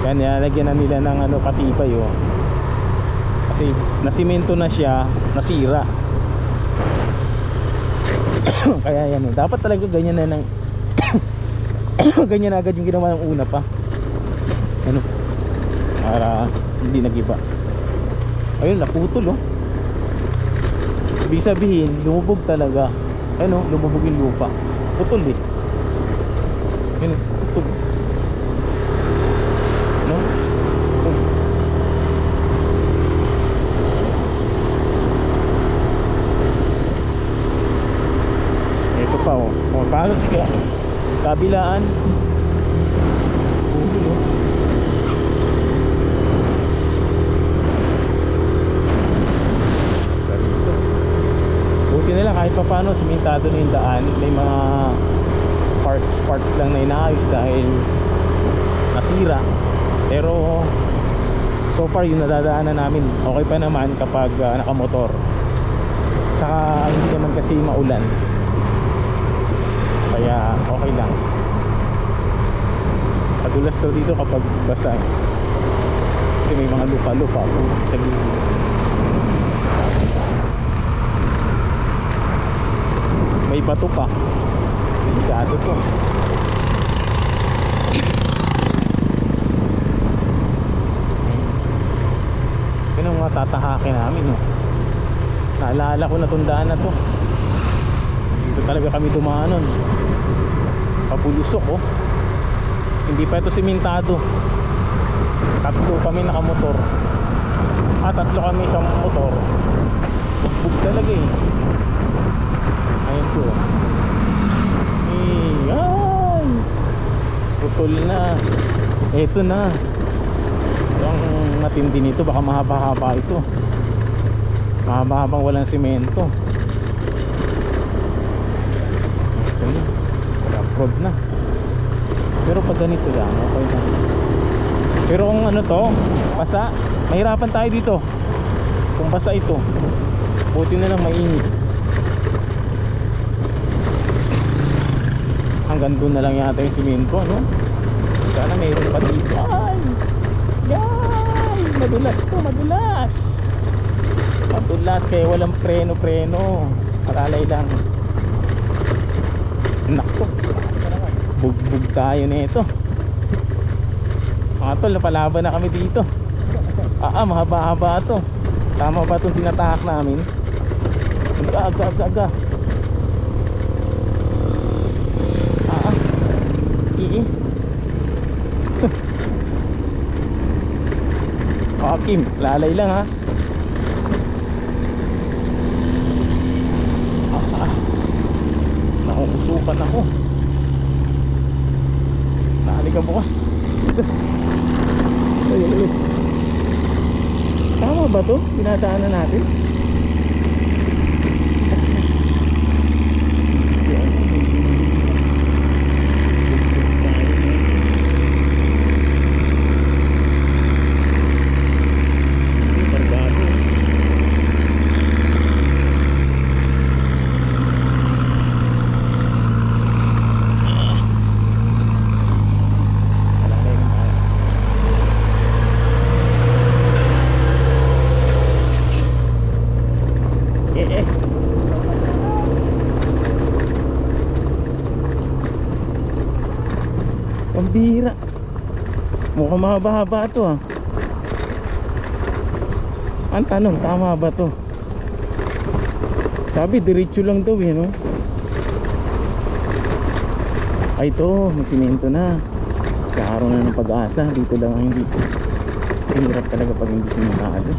Kaya nilalagyan na nila ng ano, patibay oh. Kasi nasimento na siya, nasira. Kaya yan oh. Dapat talaga ganyan na ng ganyan na agad yung ginawa ng una pa. Ano? Para hindi nagiba. Ayun, naputol oh. Ibig sabihin, lumubog talaga. Ayun oh, lumubog yung lupa. Putol eh. Ayun, putol. No? Putol. Ito pa oh. Oh, paano sige? Kabilaan. Putol oh. Buti nila kahit pa paano simentado na yung daan. May mga parts lang na inaayos dahil nasira. Pero so far yung nadadaanan namin okay pa naman kapag nakamotor. Saka hindi naman kasi maulan, kaya okay lang. Padulas daw dito kapag basa eh. Kasi may mga lupa-lupa sa gilid. May bato pa. Delikado to. Yun ang mga tatahakin namin no? Naalala ko na tundaan na to. Dito talaga kami dumaanon. Papulusok oh. Hindi pa ito simentado. Tatlo kami nakamotor. Tatlo kami sa motor. Bugbog talaga eh. Ayun po. Ayan. Putol na. Ito na. Ito ang matindi nito. Baka mahaba-haba ito. Mahaba-habang walang simento. Ito na. Road na. Pero pag ganito lang okay na. Pero kung ano to, basa, mahirapan tayo dito. Kung basa ito, buti na lang mainit. Hanggang doon na lang yata yung simento, no? Sana mayroon pa dito. Ay! Yay! Madulas to, madulas. Madulas kaya walang preno-preno. Makalay lang. Nakto. Bugbog tayo nito. Mga tol, napalaban na kami dito. Mahaba-haba to. Tama ba itong tinatahak namin? Aga. Ii. Kim, lalay lang ha. Nakukusukan ako. Naalika mo ka. Ay. Tama ba to? Dinadaanan natin? Pambira. Mukhang mahaba-haba ito ah. Ang tanong, tama ba to? Sabi diretso lang daw eh no? Ay ito, may simento na. Kaaraw na ng pag-asa. Dito lang ang hindi. Hirap talaga pag hindi simentado.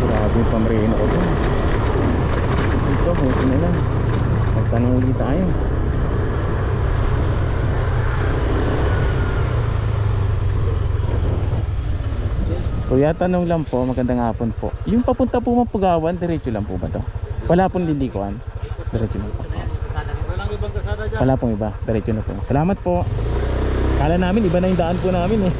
Grabe yung pamreno ko doon. Dito, buti na lang. Magtanong ulit tayo. Kuya, tanong lang po, magandang hapon po. Yung papunta po Mapugawan, diretso lang po ba to? Wala pong lilikuan? Diretso lang po. Wala pong iba, diretso na po. Salamat po. Kala namin, iba na yung daan po namin eh.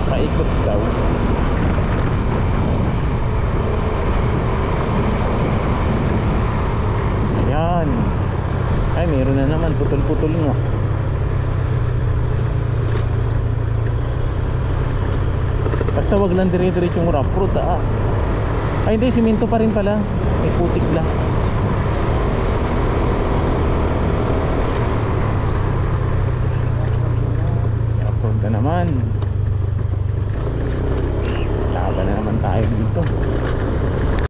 Paikot daw. naman. Ay, meron na naman, putol-putol nga. Basta wag lang dire-diretso yung rough road Ay hindi, simento pa rin pala. May putik lang. Rough road na naman.